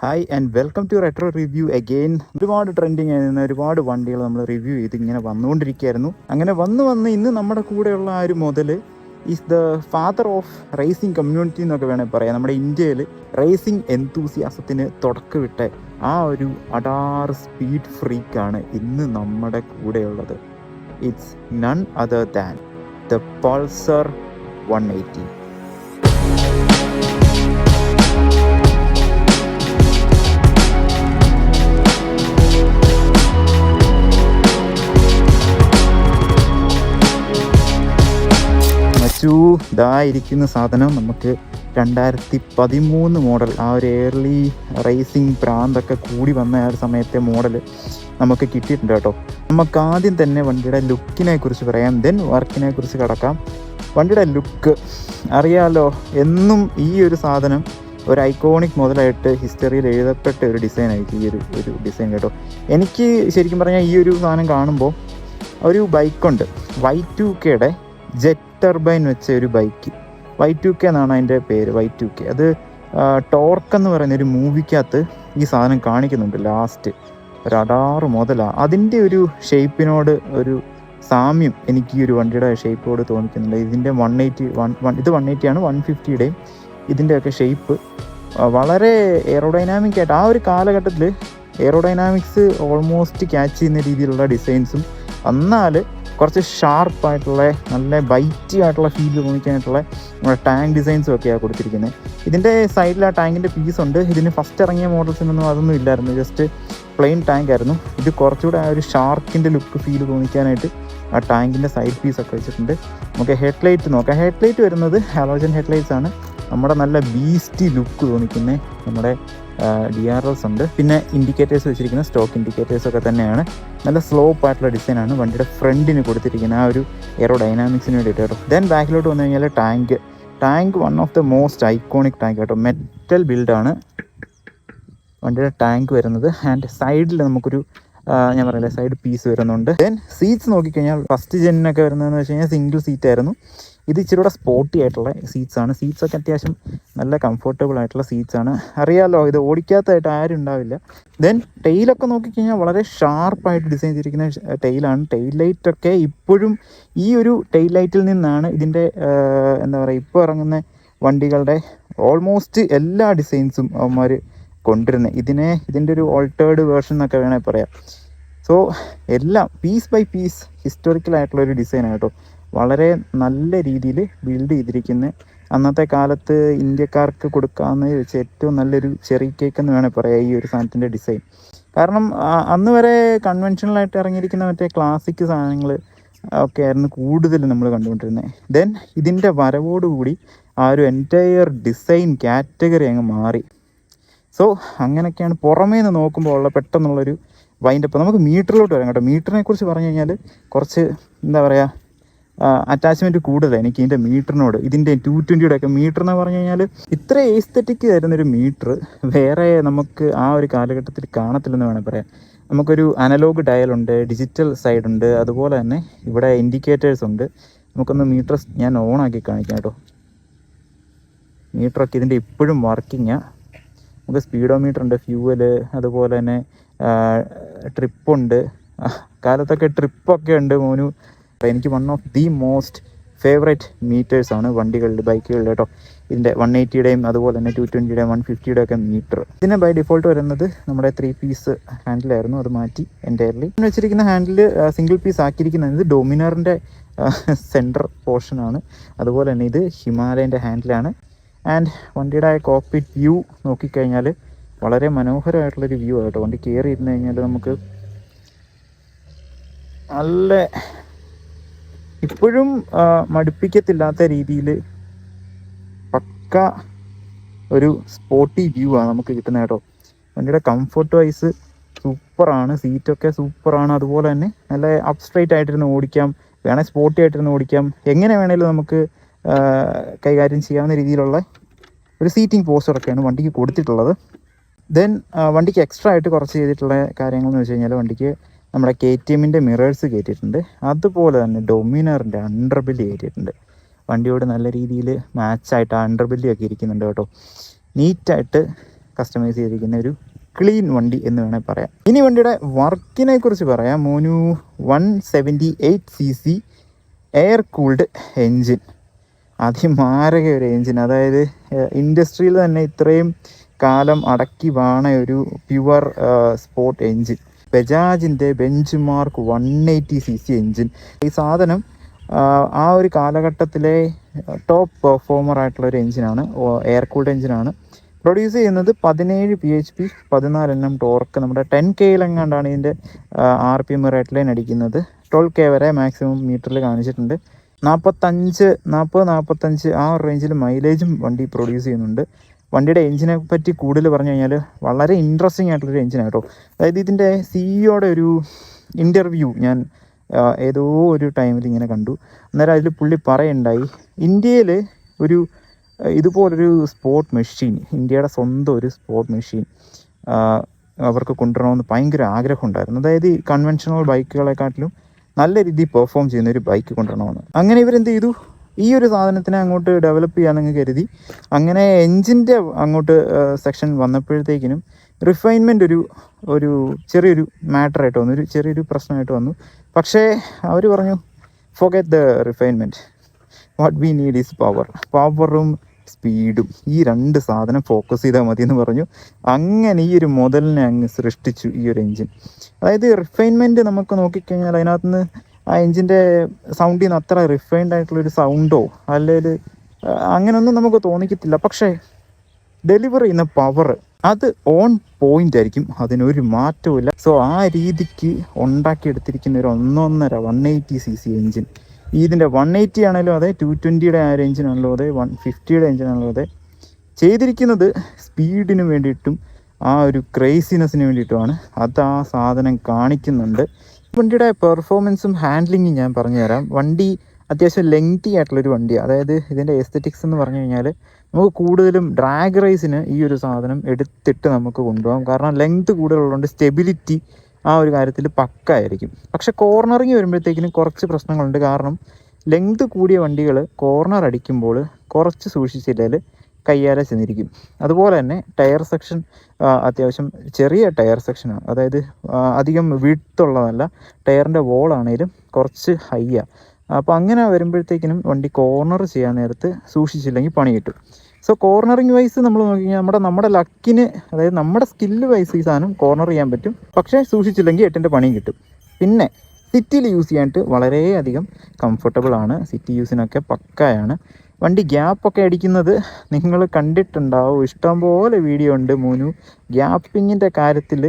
Hi and welcome to retro review again. ഒരുപാട് trending ആയിരുന്ന ഒരുപാട് വണ്ടികൾ നമ്മൾ റിവ്യൂ ചെയ്ത് ഇങ്ങനെ വന്നുകൊണ്ടിരിക്കുകയായിരുന്നു. അങ്ങനെ വന്ന് ഇന്ന് നമ്മുടെ കൂടെയുള്ള ആ ഒരു മുതൽ is the father of racing community എന്നൊക്കെ വേണമെങ്കിൽ പറയാം. നമ്മുടെ ഇന്ത്യയിൽ റേസിംഗ് എന്തൂസിയാസത്തിന് തുടക്കമിട്ട ആ ഒരു അഡാർ സ്പീഡ് ഫ്രീക്കാണ് ഇന്ന് നമ്മുടെ കൂടെയുള്ളത്. It's none other than the Pulsar 180. ഇതായിരിക്കുന്ന സാധനം നമുക്ക് 2013 മോഡൽ, ആ ഒരു ഏർലി റേസിംഗ് പ്രാന്തൊക്കെ കൂടി വന്ന ആ ഒരു സമയത്തെ മോഡൽ നമുക്ക് കിട്ടിയിട്ടുണ്ട് കേട്ടോ. നമുക്ക് ആദ്യം തന്നെ വണ്ടിയുടെ ലുക്കിനെ കുറിച്ച് പറയാം, ദെൻ വർക്കിനെ കുറിച്ച് കിടക്കാം. വണ്ടിയുടെ ലുക്ക് അറിയാലോ, എന്നും ഈ ഒരു സാധനം ഒരു ഐക്കോണിക് മോഡലായിട്ട് ഹിസ്റ്ററിയിൽ എഴുതപ്പെട്ട ഒരു ഡിസൈനായിരിക്കും ഈ ഒരു ഡിസൈൻ കേട്ടോ. എനിക്ക് ശരിക്കും പറഞ്ഞാൽ ഈ ഒരു സാധനം കാണുമ്പോൾ ഒരു ബൈക്കുണ്ട്, Y2Kയുടെ ജെറ്റ് ടർബൈൻ വെച്ച ഒരു ബൈക്ക്, Y2K എന്നാണ് അതിൻ്റെ പേര്, Y2K. അത് ടോർക്ക് എന്ന് പറയുന്ന ഒരു മൂവിക്കകത്ത് ഈ സാധനം കാണിക്കുന്നുണ്ട് ലാസ്റ്റ്, ഒരു അഡാറ് മുതലാണ്. അതിൻ്റെ ഒരു ഷേപ്പിനോട് ഒരു സാമ്യം എനിക്ക് ഈ ഒരു വണ്ടിയുടെ ഷേപ്പോട് തോന്നിക്കുന്നുണ്ട്. ഇതിൻ്റെ 180 ഇത് 180 ആണ്, 150യുടെയും ഇതിൻ്റെയൊക്കെ ഷേപ്പ് വളരെ എയറോഡൈനാമിക് ആയിട്ട് ആ ഒരു കാലഘട്ടത്തിൽ എയറോഡൈനാമിക്സ് ഓൾമോസ്റ്റ് ക്യാച്ച് ചെയ്യുന്ന രീതിയിലുള്ള ഡിസൈൻസും, എന്നാൽ കുറച്ച് ഷാർപ്പായിട്ടുള്ള നല്ല ബൈറ്റി ആയിട്ടുള്ള ഫീൽ തോന്നിക്കാനായിട്ടുള്ള നമ്മുടെ ടാങ്ക് ഡിസൈൻസും ഒക്കെയാണ് കൊടുത്തിരിക്കുന്നത്. ഇതിൻ്റെ സൈഡിൽ ആ ടാങ്കിൻ്റെ പീസുണ്ട്. ഇതിന് ഫസ്റ്റ് ഇറങ്ങിയ മോഡൽസിനൊന്നും അതൊന്നും ഇല്ലായിരുന്നു, ജസ്റ്റ് പ്ലെയിൻ ടാങ്ക് ആയിരുന്നു. ഇത് കുറച്ചുകൂടെ ആ ഒരു ഷാർക്കിൻ്റെ ലുക്ക് ഫീൽ തോന്നിക്കാനായിട്ട് ആ ടാങ്കിൻ്റെ സൈഡ് പീസൊക്കെ വെച്ചിട്ടുണ്ട്. നമുക്ക് ഹെഡ്ലൈറ്റ് നോക്കാം. ഹെഡ്ലൈറ്റ് വരുന്നത് ഹാലോജൻ ഹെഡ്ലൈറ്റ്സ് ആണ്. നമ്മുടെ നല്ല ബീസ്റ്റി ലുക്ക് തോന്നിക്കുന്ന നമ്മുടെ DRLs ഉണ്ട്. പിന്നെ ഇൻഡിക്കേറ്റേഴ്സ് വെച്ചിരിക്കുന്ന സ്റ്റോക്ക് ഇൻഡിക്കേറ്റേഴ്സൊക്കെ തന്നെയാണ്. നല്ല സ്ലോപ്പ് ആയിട്ടുള്ള ഡിസൈനാണ് വണ്ടിയുടെ ഫ്രണ്ടിന് കൊടുത്തിരിക്കുന്നത്, ആ ഒരു എയറോഡൈനാമിക്സിന് വേണ്ടിയിട്ട് കേട്ടോ. ദെൻ ബാക്കിലോട്ട് വന്നു കഴിഞ്ഞാൽ tank one of the most iconic tank കേട്ടോ. മെറ്റൽ ബിൽഡാണ് വണ്ടിയുടെ ടാങ്ക് വരുന്നത്. ആൻഡ് സൈഡിൽ നമുക്കൊരു ഞാൻ പറയില്ലേ സൈഡ് പീസ് വരുന്നുണ്ട്. ദെൻ സീറ്റ്സ് നോക്കിക്കഴിഞ്ഞാൽ ഫസ്റ്റ് ജെന്നിനൊക്കെ വരുന്നതെന്ന് വെച്ച് കഴിഞ്ഞാൽ സിംഗിൾ സീറ്റ് ആയിരുന്നു. ഇത് ഇച്ചിരി കൂടെ സ്പോർട്ടി ആയിട്ടുള്ള സീറ്റ്സാണ്. സീറ്റ്സൊക്കെ അത്യാവശ്യം നല്ല കംഫർട്ടബിൾ ആയിട്ടുള്ള സീറ്റ്സാണ്. അറിയാമല്ലോ, ഇത് ഓടിക്കാത്തതായിട്ട് ആരും ഉണ്ടാവില്ല. ദെൻ ടെയിലൊക്കെ നോക്കിക്കഴിഞ്ഞാൽ വളരെ ഷാർപ്പായിട്ട് ഡിസൈൻ ചെയ്തിരിക്കുന്ന ടെയിലാണ്. ടെയിൽ ലൈറ്റൊക്കെ ഇപ്പോഴും ഈ ഒരു ടെയിൽ ലൈറ്റിൽ നിന്നാണ് ഇതിൻ്റെ എന്താ പറയുക, ഇപ്പോൾ ഇറങ്ങുന്ന വണ്ടികളുടെ ഓൾമോസ്റ്റ് എല്ലാ ഡിസൈൻസും അവന്മാർ കൊണ്ടുവരുന്നത്. ഇതിൻ്റെ ഒരു ഓൾട്ടേർഡ് വേർഷൻ എന്നൊക്കെ വേണമെങ്കിൽ പറയാം. സോ എല്ലാം പീസ് ബൈ പീസ് ഹിസ്റ്റോറിക്കലായിട്ടുള്ളൊരു ഡിസൈനാണ് കേട്ടോ. വളരെ നല്ല രീതിയിൽ ബിൽഡ് ചെയ്തിരിക്കുന്ന, അന്നത്തെ കാലത്ത് ഇന്ത്യക്കാർക്ക് കൊടുക്കാവുന്ന വെച്ച് ഏറ്റവും നല്ലൊരു ചെറി കേക്ക് എന്ന് വേണമെങ്കിൽ പറയാം ഈ ഒരു സാധനത്തിൻ്റെ ഡിസൈൻ. കാരണം അന്ന് വരെ കൺവെൻഷനലായിട്ട് ഇറങ്ങിയിരിക്കുന്ന മറ്റേ ക്ലാസിക് സാധനങ്ങൾ ഒക്കെ ആയിരുന്നു കൂടുതൽ നമ്മൾ കണ്ടുകൊണ്ടിരുന്നത്. ദെൻ ഇതിൻ്റെ വരവോടുകൂടി ആ ഒരു എൻറ്റയർ ഡിസൈൻ കാറ്റഗറി അങ്ങ് മാറി. സോ അങ്ങനെയൊക്കെയാണ് പുറമേ നിന്ന് നോക്കുമ്പോൾ ഉള്ള പെട്ടെന്നുള്ളൊരു വൈൻഡപ്പ്. നമുക്ക് മീറ്ററിലോട്ട് വരാം കേട്ടോ. മീറ്ററിനെ കുറിച്ച് പറഞ്ഞു കഴിഞ്ഞാൽ കുറച്ച് എന്താ പറയുക, അറ്റാച്ച്മെൻറ്റ് കൂടുതലാണ് എനിക്ക് ഇതിൻ്റെ മീറ്ററിനോട്. ഇതിൻ്റെ 220യുടെ ഒക്കെ മീറ്റർ എന്ന് പറഞ്ഞു കഴിഞ്ഞാൽ ഇത്ര എസ്തെറ്റിക് ആയിരുന്നൊരു മീറ്റർ വേറെ നമുക്ക് ആ ഒരു കാലഘട്ടത്തിൽ കാണത്തില്ലെന്ന് വേണമെങ്കിൽ പറയാം. നമുക്കൊരു അനലോഗ് ഡയലുണ്ട്, ഡിജിറ്റൽ സൈഡുണ്ട്, അതുപോലെ തന്നെ ഇവിടെ ഇൻഡിക്കേറ്റേഴ്സ് ഉണ്ട്. നമുക്കൊന്ന് മീറ്റർ ഞാൻ ഓണാക്കി കാണിക്കാം കേട്ടോ. മീറ്ററൊക്കെ ഇതിൻ്റെ ഇപ്പോഴും വർക്കിങ്ങാണ്. നമുക്ക് സ്പീഡോമീറ്റർ ഉണ്ട്, ഫ്യൂവല്, അതുപോലെ തന്നെ ട്രിപ്പുണ്ട്. കാലത്തൊക്കെ ട്രിപ്പൊക്കെ ഉണ്ട് മോനു. എനിക്ക് one of the most favourite മീറ്റേഴ്സാണ് വണ്ടികളിൽ, ബൈക്കുകളിൽ കേട്ടോ. ഇതിൻ്റെ 180യുടെയും അതുപോലെ തന്നെ 220യുടെയും 150യുടെ ഒക്കെ മീറ്റർ. ഇതിന് ബൈ ഡിഫോൾട്ട് വരുന്നത് നമ്മുടെ 3 പീസ് ഹാൻഡിലായിരുന്നു, അത് മാറ്റി എൻ്റയർലി വെച്ചിരിക്കുന്ന ഹാൻഡിൽ സിംഗിൾ പീസ് ആക്കിയിരിക്കുന്നത് ഡൊമിനറിൻ്റെ സെൻറ്റർ പോർഷനാണ്. അതുപോലെ തന്നെ ഇത് ഹിമാലയൻ്റെ ഹാൻഡിലാണ്. ആൻഡ് വണ്ടിയുടെ കോക്പിറ്റ് വ്യൂ നോക്കിക്കഴിഞ്ഞാൽ വളരെ മനോഹരമായിട്ടുള്ളൊരു വ്യൂ ആണ് കേട്ടോ. വണ്ടി കയറി ഇരുന്ന് കഴിഞ്ഞാൽ നമുക്ക് നല്ല ഇപ്പോഴും മടുപ്പിക്കത്തില്ലാത്ത രീതിയിൽ പക്ക ഒരു സ്പോർട്ടി വ്യൂ ആണ് നമുക്ക് കിട്ടുന്നത് കേട്ടോ. വണ്ടിയുടെ കംഫർട്ട് വൈസ് സൂപ്പറാണ്, സീറ്റൊക്കെ സൂപ്പറാണ്. അതുപോലെ തന്നെ നല്ല അപ്പ് സ്ട്രൈറ്റ് ആയിട്ടിരുന്ന് ഓടിക്കാം, വേണേൽ സ്പോർട്ടി ആയിട്ടിരുന്ന് ഓടിക്കാം, എങ്ങനെ വേണേലും നമുക്ക് കൈകാര്യം ചെയ്യാവുന്ന രീതിയിലുള്ള ഒരു സീറ്റിംഗ് പോസ്റ്ററൊക്കെയാണ് വണ്ടിക്ക് കൊടുത്തിട്ടുള്ളത്. ദെൻ വണ്ടിക്ക് എക്സ്ട്രാ ആയിട്ട് കുറച്ച് ചെയ്തിട്ടുള്ള കാര്യങ്ങളെന്ന് വെച്ച് കഴിഞ്ഞാൽ വണ്ടിക്ക് നമ്മുടെ KTMൻ്റെ മിറേഴ്സ് കയറ്റിയിട്ടുണ്ട്. അതുപോലെ തന്നെ ഡൊമിനറിൻ്റെ അണ്ടർബെല്ലി കയറ്റിയിട്ടുണ്ട്. വണ്ടിയോട് നല്ല രീതിയിൽ മാച്ചായിട്ട് ആ അണ്ടർബെല്ലിയൊക്കെ ഇരിക്കുന്നുണ്ട് കേട്ടോ. നീറ്റായിട്ട് കസ്റ്റമൈസ് ചെയ്തിരിക്കുന്ന ഒരു ക്ലീൻ വണ്ടി എന്ന് വേണേൽ പറയാം. ഇനി വണ്ടിയുടെ വർക്കിനെ കുറിച്ച് പറയാം. മോനു 178cc എയർ കൂൾഡ് എൻജിൻ, അതിമാരക ഒരു എൻജിൻ. അതായത് ഇൻഡസ്ട്രിയിൽ തന്നെ ഇത്രയും കാലം അടക്കി വാണ ഒരു പ്യുവർ സ്പോർട്ട് എൻജിൻ. ബജാജിൻ്റെ ബെഞ്ച് മാർക്ക് 180cc എൻജിൻ. ഈ സാധനം ആ ഒരു കാലഘട്ടത്തിലെ ടോപ്പ് പെർഫോമർ ആയിട്ടുള്ള ഒരു എൻജിനാണ്, എയർ കൂൾഡ് എൻജിനാണ്. പ്രൊഡ്യൂസ് ചെയ്യുന്നത് 17 PHP 14 Nm ടോർക്ക്. നമ്മുടെ 10Kയിലെങ്ങാണ്ടാണ് ഇതിൻ്റെ RPM റേറ്റ് ലൈൻ അടിക്കുന്നത്. 12K വരെ മാക്സിമം മീറ്ററിൽ കാണിച്ചിട്ടുണ്ട്. 40-45 ആ ഒരു റേഞ്ചിൽ മൈലേജും വണ്ടി പ്രൊഡ്യൂസ് ചെയ്യുന്നുണ്ട്. വണ്ടിയുടെ എൻജിനെ പറ്റി കൂടുതൽ പറഞ്ഞു കഴിഞ്ഞാൽ വളരെ ഇൻട്രസ്റ്റിംഗ് ആയിട്ടുള്ളൊരു എൻജിനാണ് കേട്ടോ. അതായത് ഇതിൻ്റെ സിഇഒയുടെ ഒരു ഇൻ്റർവ്യൂ ഞാൻ ഏതോ ഒരു ടൈമിൽ ഇങ്ങനെ കണ്ടു. അന്നേരം അതിൽ പുള്ളി പറയുണ്ടായി, ഇന്ത്യയിൽ ഒരു ഇതുപോലൊരു സ്പോർട്ട് മെഷീൻ, ഇന്ത്യയുടെ സ്വന്തം ഒരു സ്പോർട്ട് മെഷീൻ അവർക്ക് കൊണ്ടുവരണമെന്ന് ഭയങ്കര ആഗ്രഹം ഉണ്ടായിരുന്നു. അതായത് ഈ കൺവെൻഷണൽ ബൈക്കുകളെക്കാട്ടിലും നല്ല രീതിയിൽ പെർഫോം ചെയ്യുന്ന ഒരു ബൈക്ക് കൊണ്ടുവരണമെന്ന്. അങ്ങനെ ഇവരെന്ത് ചെയ്തു, ഈ ഒരു സാധനത്തിനെ അങ്ങോട്ട് ഡെവലപ്പ് ചെയ്യാമെന്ന് കരുതി. അങ്ങനെ എൻജിൻ്റെ അങ്ങോട്ട് സെക്ഷൻ വന്നപ്പോഴത്തേക്കിനും റിഫൈൻമെൻ്റ് ഒരു ചെറിയൊരു മാറ്ററായിട്ട് വന്നു, ഒരു ചെറിയൊരു പ്രശ്നമായിട്ട് വന്നു. പക്ഷേ അവർ പറഞ്ഞു, forget the refinement, what we need is പവറും സ്പീഡും, ഈ 2 സാധനം ഫോക്കസ് ചെയ്താൽ മതി എന്ന് പറഞ്ഞു. അങ്ങനെ ഈ ഒരു മുതലിനെ അങ്ങ് സൃഷ്ടിച്ചു ഈ ഒരു എൻജിൻ. അതായത് റിഫൈൻമെൻറ്റ് നമുക്ക് നോക്കിക്കഴിഞ്ഞാൽ അതിനകത്ത് നിന്ന് ആ എൻജിൻ്റെ സൗണ്ടിൽ നിന്ന് അത്ര റിഫൈൻഡ് ആയിട്ടുള്ളൊരു സൗണ്ടോ അല്ലെങ്കിൽ അങ്ങനെയൊന്നും നമുക്ക് തോന്നിക്കത്തില്ല. പക്ഷേ ഡെലിവർ ചെയ്യുന്ന പവർ അത് ഓൺ പോയിൻ്റ് ആയിരിക്കും, അതിനൊരു മാറ്റവും. സോ ആ രീതിക്ക് ഉണ്ടാക്കിയെടുത്തിരിക്കുന്ന ഒരു 180cc എൻജിൻ. ഇതിൻ്റെ 180 ആണെങ്കിലും അതെ, 220യുടെ ആ ഒരു എൻജിനാണല്ലോ അതെ, 150യുടെ എൻജിനാണല്ലോ അതെ. ചെയ്തിരിക്കുന്നത് സ്പീഡിന് വേണ്ടിയിട്ടും ആ ഒരു ക്രേസിനെസ്സിന് വേണ്ടിയിട്ടുമാണ്. അത് ആ സാധനം കാണിക്കുന്നുണ്ട്. വണ്ടിയുടെ പെർഫോമൻസും ഹാൻഡ്ലിങ്ങും ഞാൻ പറഞ്ഞുതരാം. വണ്ടി അത്യാവശ്യം ലെങ്തി ആയിട്ടുള്ളൊരു വണ്ടിയാണ്. അതായത് ഇതിൻ്റെ എസ്തെറ്റിക്സ് എന്ന് പറഞ്ഞു കഴിഞ്ഞാൽ നമുക്ക് കൂടുതലും ഡ്രാഗ് റേസിന് ഈ ഒരു സാധനം എടുത്തിട്ട് നമുക്ക് കൊണ്ടുപോകാം. കാരണം ലെങ്ത് കൂടുതലുള്ളതുകൊണ്ട് സ്റ്റെബിലിറ്റി ആ ഒരു കാര്യത്തിൽ പക്കായിരിക്കും. പക്ഷേ കോർണറിങ് വരുമ്പോഴത്തേക്കിനും കുറച്ച് പ്രശ്നങ്ങളുണ്ട്. കാരണം ലെങ്ത് കൂടിയ വണ്ടികൾ കോർണർ അടിക്കുമ്പോൾ കുറച്ച് സൂക്ഷിച്ചില്ലെങ്കിൽ കയ്യാലെ ചെന്നിരിക്കും. അതുപോലെ തന്നെ ടയർ സെക്ഷൻ അത്യാവശ്യം ചെറിയ ടയർ സെക്ഷനാണ്. അതായത് അധികം വിഡ്ത്തുള്ളതല്ല. ടയറിൻ്റെ വോളാണേലും കുറച്ച് ഹൈയാണ്. അപ്പോൾ അങ്ങനെ വരുമ്പോഴത്തേക്കിനും വണ്ടി കോർണർ ചെയ്യാൻ നേരത്ത് സൂക്ഷിച്ചില്ലെങ്കിൽ പണി കിട്ടും. സോ കോർണറിങ് വൈസ് നമ്മൾ നോക്കിക്കഴിഞ്ഞാൽ നമ്മുടെ ലക്കിന്, അതായത് നമ്മുടെ സ്കില്ല് വൈസ് ഈ സാധനം കോർണർ ചെയ്യാൻ പറ്റും. പക്ഷേ സൂക്ഷിച്ചില്ലെങ്കിൽ 8ൻ്റെ പണിയും കിട്ടും. പിന്നെ സിറ്റിയിൽ യൂസ് ചെയ്യാനായിട്ട് വളരെയധികം കംഫർട്ടബിൾ ആണ്. സിറ്റി യൂസിനൊക്കെ പക്കയാണ്. വണ്ടി ഗ്യാപ്പൊക്കെ അടിക്കുന്നത് നിങ്ങൾ കണ്ടിട്ടുണ്ടാവും. ഇഷ്ടംപോലെ വീഡിയോ ഉണ്ട് മോനു. ഗ്യാപ്പിങ്ങിൻ്റെ കാര്യത്തിൽ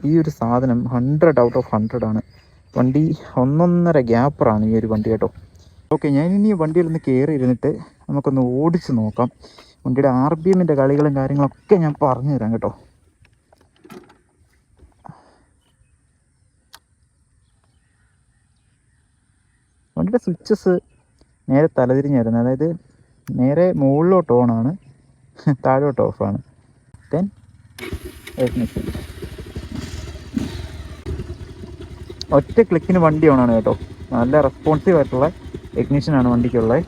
ഈ ഒരു സാധനം 100 out of 100 ആണ്. വണ്ടി 1.5 ഗ്യാപ്പറാണ് ഈ ഒരു വണ്ടി കേട്ടോ. ഓക്കെ, ഞാൻ ഇനി വണ്ടിയിലൊന്ന് കയറി ഇരുന്നിട്ട് നമുക്കൊന്ന് ഓടിച്ച് നോക്കാം. വണ്ടിയുടെ RPMൻ്റെ കളികളും കാര്യങ്ങളൊക്കെ ഞാൻ പറഞ്ഞു തരാം കേട്ടോ. വണ്ടിയുടെ സ്വിച്ചസ് നേരെ തലതിരിഞ്ഞായിരുന്നു. അതായത് നേരെ മുകളിലോട്ട് ഓണാണ്, താഴോട്ട് ഓഫാണ്. ദെൻ ഒറ്റ ക്ലിക്കിന് വണ്ടി ഓണാണ് കേട്ടോ. നല്ല റെസ്പോൺസീവ് ആയിട്ടുള്ള ടെക്നീഷ്യനാണ് വണ്ടിക്കുള്ളത്.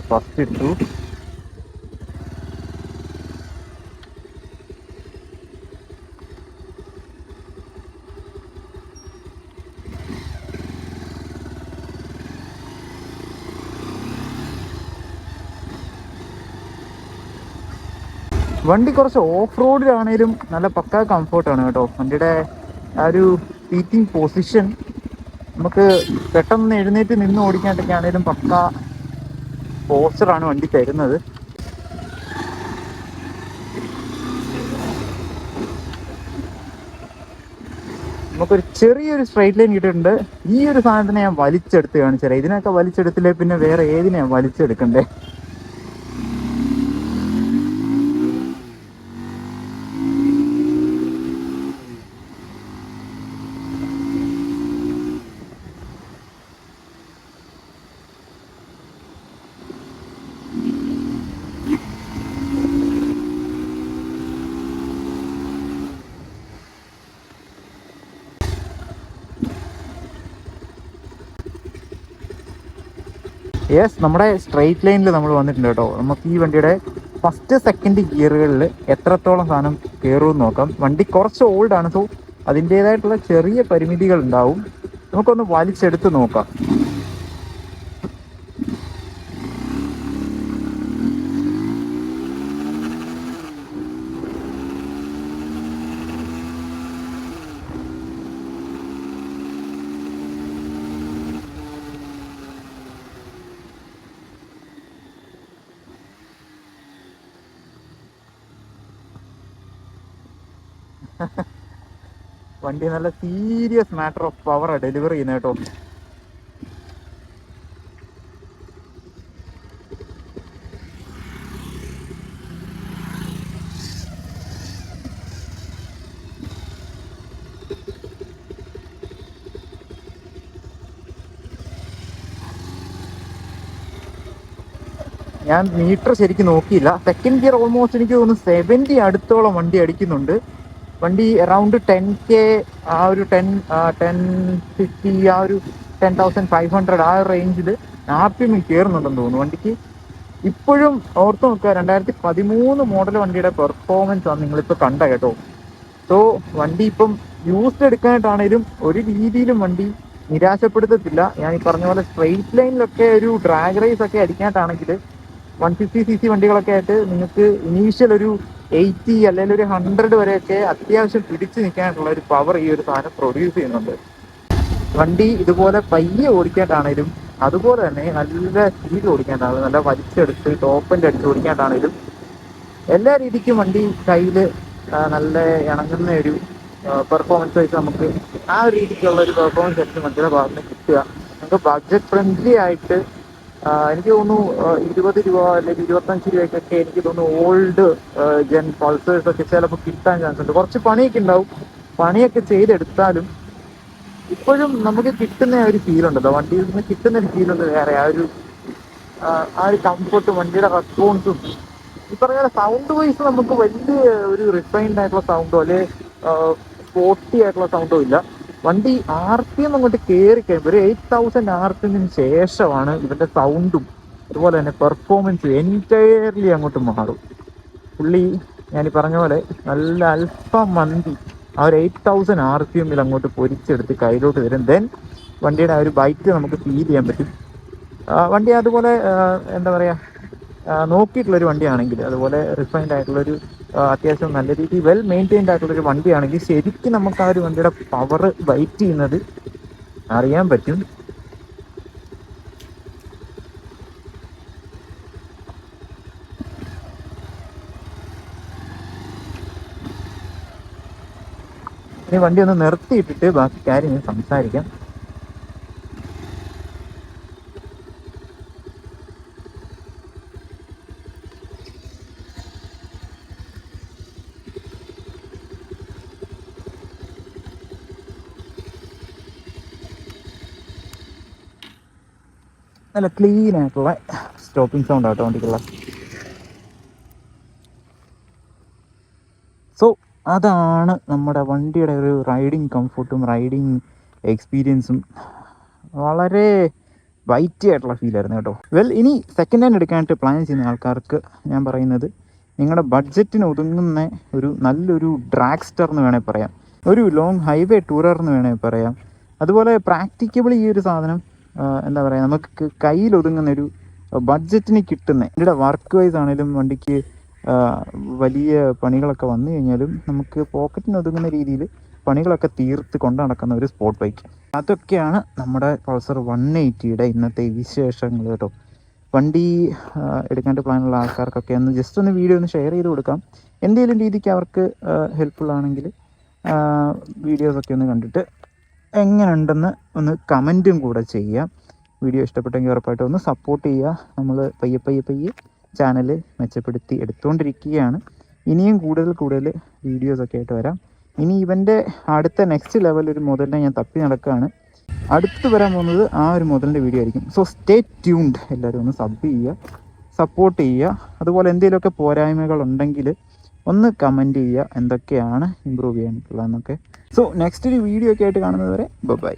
ഫസ്റ്റ് ഇട്ടു. വണ്ടി കുറച്ച് ഓഫ് റോഡിലാണേലും നല്ല പക്കാ കംഫർട്ടാണ് കേട്ടോ. വണ്ടിയുടെ ആ ഒരു സീറ്റിംഗ് പൊസിഷൻ നമുക്ക് പെട്ടെന്ന് എഴുന്നേറ്റ് നിന്ന് ഓടിക്കാനൊക്കെ ആണെങ്കിലും പക്കാ പോസ്റ്ററാണ് വണ്ടി തരുന്നത്. നമുക്കൊരു ചെറിയൊരു സ്ട്രൈറ്റ് ലൈൻ കിട്ടിയിട്ടുണ്ട്. ഈ ഒരു സാധനത്തിനെ ഞാൻ വലിച്ചെടുത്ത് കാണിച്ചു തരാം. ഇതിനൊക്കെ വലിച്ചെടുത്തില്ലേ പിന്നെ വേറെ ഏതിനെയാണ് വലിച്ചെടുക്കണ്ടേ? യെസ്, നമ്മുടെ സ്ട്രെയിറ്റ് ലൈനിൽ നമ്മൾ വന്നിട്ടുണ്ട് കേട്ടോ. നമുക്ക് ഈ വണ്ടിയുടെ ഫസ്റ്റ് സെക്കൻഡ് ഗിയറുകളിൽ എത്രത്തോളം സാധനം കയറുമെന്ന് നോക്കാം. വണ്ടി കുറച്ച് ഓൾഡാണ്, സോ അതിൻ്റേതായിട്ടുള്ള ചെറിയ പരിമിതികൾ ഉണ്ടാവും. നമുക്കൊന്ന് വലിച്ചെടുത്ത് നോക്കാം. വണ്ടി നല്ല സീരിയസ് മാറ്റർ ഓഫ് പവറാണ് ഡെലിവറി ചെയ്യുന്നത് കേട്ടോ. ഞാൻ മീറ്റർ ശരിക്കും നോക്കിയില്ല. സെക്കൻഡ് ഗിയർ ഓൾമോസ്റ്റ് എനിക്ക് തോന്നുന്നു 70 അടുത്തോളം വണ്ടി അടിക്കുന്നുണ്ട്. വണ്ടി അറൗണ്ട് 10K, ആ ഒരു 1050, ആ ഒരു 10,500 ആ ഒരു റേഞ്ചിൽ RPM കയറുന്നുണ്ടെന്ന് തോന്നുന്നു വണ്ടിക്ക്. ഇപ്പോഴും ഓർത്ത് നോക്കുക, 2013 മോഡൽ വണ്ടിയുടെ പെർഫോമൻസ് ആണ് നിങ്ങളിപ്പോൾ കണ്ട കേട്ടോ. സോ വണ്ടി ഇപ്പം യൂസ്ഡ് എടുക്കാനായിട്ടാണേലും ഒരു രീതിയിലും വണ്ടി നിരാശപ്പെടുത്തത്തില്ല. ഞാൻ ഈ പറഞ്ഞ പോലെ സ്ട്രെയിറ്റ് ലൈനിലൊക്കെ ഒരു ഡ്രാഗ് റേസ് ഒക്കെ അടിക്കാനായിട്ടാണെങ്കിൽ 150cc വണ്ടികളൊക്കെ ആയിട്ട് നിങ്ങൾക്ക് ഇനീഷ്യൽ ഒരു 80 അല്ലെങ്കിൽ ഒരു 100 വരെയൊക്കെ അത്യാവശ്യം പിടിച്ചു നിൽക്കാനുള്ള ഒരു പവർ ഈ ഒരു സാധനം പ്രൊഡ്യൂസ് ചെയ്യുന്നുണ്ട്. വണ്ടി ഇതുപോലെ പയ്യെ ഓടിക്കാനാണേലും അതുപോലെ തന്നെ നല്ല സ്പീഡ് ഓടിക്കാനാണ്, നല്ല വലിച്ചെടുത്ത് ടോപ്പിൻ്റെ അടിച്ച് ഓടിക്കാനാണേലും എല്ലാ രീതിക്കും വണ്ടി കയ്യിൽ നല്ല ഇണങ്ങുന്ന ഒരു പെർഫോമൻസ് വെച്ച് നമുക്ക് ആ ഒരു രീതിക്കുള്ള ഒരു പെർഫോമൻസ് ആയിരിക്കും വണ്ടിയുടെ ഭാഗത്ത് കിട്ടുക. നമുക്ക് ബഡ്ജറ്റ് ഫ്രണ്ട്ലി ആയിട്ട് എനിക്ക് തോന്നുന്നു 20 രൂപ അല്ലെങ്കിൽ 25 രൂപയ്ക്കൊക്കെ എനിക്ക് തോന്നുന്നു ഓൾഡ് ജെൻ പൾസേഴ്സ് ഒക്കെ ചിലപ്പോൾ കിട്ടാൻ ചാൻസ് ഉണ്ട്. കുറച്ച് പണിയൊക്കെ ഉണ്ടാവും, പണിയൊക്കെ ചെയ്തെടുത്താലും ഇപ്പോഴും നമുക്ക് കിട്ടുന്ന ഒരു ഫീലുണ്ടല്ലോ, വണ്ടിയിൽ നിന്ന് കിട്ടുന്ന ഒരു ഫീലുണ്ട് വേറെ. ആ ഒരു കംഫർട്ടും വണ്ടിയുടെ റെസ്പോൺസും ഈ പറഞ്ഞ പോലെ സൗണ്ട് വൈസ് നമുക്ക് വലിയ ഒരു റിഫൈൻഡ് ആയിട്ടുള്ള സൗണ്ടോ അല്ലെ സ്പോർട്ടി ആയിട്ടുള്ള സൗണ്ടോ ഇല്ല. വണ്ടി RPM അങ്ങോട്ട് കയറി കഴിയുമ്പോൾ ഒരു 8000 RPM ശേഷമാണ് ഇവന്റെ സൗണ്ടും അതുപോലെ തന്നെ പെർഫോമൻസ് എൻറ്റയർലി അങ്ങോട്ട് മാറും. പുള്ളി ഞാൻ ഈ പറഞ്ഞ പോലെ നല്ല അല്പം മന്തി ആ ഒരു 8000 RPM അങ്ങോട്ട് പൊരിച്ചെടുത്ത് കയ്യിലോട്ട് വരും. ദെൻ വണ്ടിയുടെ ആ ഒരു ബൈറ്റ് നമുക്ക് ഫീൽ ചെയ്യാൻ പറ്റും. വണ്ടി അതുപോലെ എന്താ പറയുക, നോക്കിയിട്ടുള്ളൊരു വണ്ടിയാണെങ്കിൽ, അതുപോലെ റിഫൈൻഡ് ആയിട്ടുള്ളൊരു അത്യാവശ്യം നല്ല രീതിയിൽ വെൽ മെയിൻറ്റെയിൻഡ് ആയിട്ടുള്ളൊരു വണ്ടിയാണെങ്കിൽ ശരിക്കും നമുക്ക് ആ ഒരു വണ്ടിയുടെ പവർ ബൈറ്റ് ചെയ്യുന്നത് അറിയാൻ പറ്റും. ഇനി വണ്ടി ഒന്ന് നിർത്തിയിട്ടിട്ട് ബാക്കി കാര്യം സംസാരിക്കാം. നല്ല ക്ലീൻ ആയിട്ടുള്ള സ്റ്റോപ്പിംഗ് സൗണ്ട് ആട്ടോ വണ്ടിക്കുള്ള. സോ അതാണ് നമ്മുടെ വണ്ടിയുടെ ഒരു റൈഡിങ് കംഫർട്ടും റൈഡിങ് എക്സ്പീരിയൻസും. വളരെ വൈറ്റി ആയിട്ടുള്ള ഫീലായിരുന്നു കേട്ടോ. ഇനി സെക്കൻഡ് ഹാൻഡ് എടുക്കാനായിട്ട് പ്ലാൻ ചെയ്യുന്ന ആൾക്കാർക്ക് ഞാൻ പറയുന്നത്, നിങ്ങളുടെ ബഡ്ജറ്റിന് ഒതുങ്ങുന്ന ഒരു നല്ലൊരു ഡ്രാഗ്സ്റ്റർ എന്ന് വേണേൽ പറയാം, ഒരു ലോങ് ഹൈവേ ടൂറർ എന്ന് വേണേൽ പറയാം. അതുപോലെ പ്രാക്ടിക്കബിൾ ഈ ഒരു സാധനം എന്താ പറയുക, നമുക്ക് കയ്യിലൊതുങ്ങുന്നൊരു ബഡ്ജറ്റിന് കിട്ടുന്ന, വണ്ടിയുടെ വർക്ക് വൈസ് ആണെങ്കിലും വണ്ടിക്ക് വലിയ പണികളൊക്കെ വന്നു കഴിഞ്ഞാലും നമുക്ക് പോക്കറ്റിന് ഒതുങ്ങുന്ന രീതിയിൽ പണികളൊക്കെ തീർത്ത് കൊണ്ടു നടക്കുന്ന ഒരു സ്പോർട്ട് ബൈക്ക്. അതൊക്കെയാണ് നമ്മുടെ പൾസർ 180യുടെ ഇന്നത്തെ വിശേഷങ്ങൾ കേട്ടോ. വണ്ടി എടുക്കാണ്ട് പ്ലാനുള്ള ആൾക്കാർക്കൊക്കെ ഒന്ന് ജസ്റ്റ് ഒന്ന് വീഡിയോ ഒന്ന് ഷെയർ ചെയ്ത് കൊടുക്കാം. എന്തെങ്കിലും രീതിക്ക് അവർക്ക് ഹെൽപ്ഫുൾ ആണെങ്കിൽ വീഡിയോസൊക്കെ ഒന്ന് കണ്ടിട്ട് എങ്ങനെയുണ്ടെന്ന് ഒന്ന് കമൻറ്റും കൂടെ ചെയ്യാം. വീഡിയോ ഇഷ്ടപ്പെട്ടെങ്കിൽ ഉറപ്പായിട്ടും ഒന്ന് സപ്പോർട്ട് ചെയ്യുക. നമ്മൾ പയ്യെ ചാനൽ മെച്ചപ്പെടുത്തി എടുത്തുകൊണ്ടിരിക്കുകയാണ്. ഇനിയും കൂടുതൽ വീഡിയോസൊക്കെ ആയിട്ട് വരാം. ഇനി ഇവൻ്റെ അടുത്ത നെക്സ്റ്റ് ലെവൽ ഒരു മോഡലിനെ ഞാൻ തപ്പി നടക്കുകയാണ്. അടുത്ത് വരാൻ പോകുന്നത് ആ ഒരു മോഡലിൻ്റെ വീഡിയോ ആയിരിക്കും. So stay tuned. എല്ലാവരും ഒന്ന് സബ് ചെയ്യുക, സപ്പോർട്ട് ചെയ്യുക. അതുപോലെ എന്തെങ്കിലുമൊക്കെ പോരായ്മകൾ ഉണ്ടെങ്കിൽ ഒന്ന് കമൻറ്റ് ചെയ്യുക, എന്തൊക്കെയാണ് ഇമ്പ്രൂവ് ചെയ്യാനുള്ളതെന്നൊക്കെ. സോ നെക്സ്റ്റ് ഒരു വീഡിയോ ഒക്കെ ആയിട്ട് കാണുന്നത് വരെ ബൈ.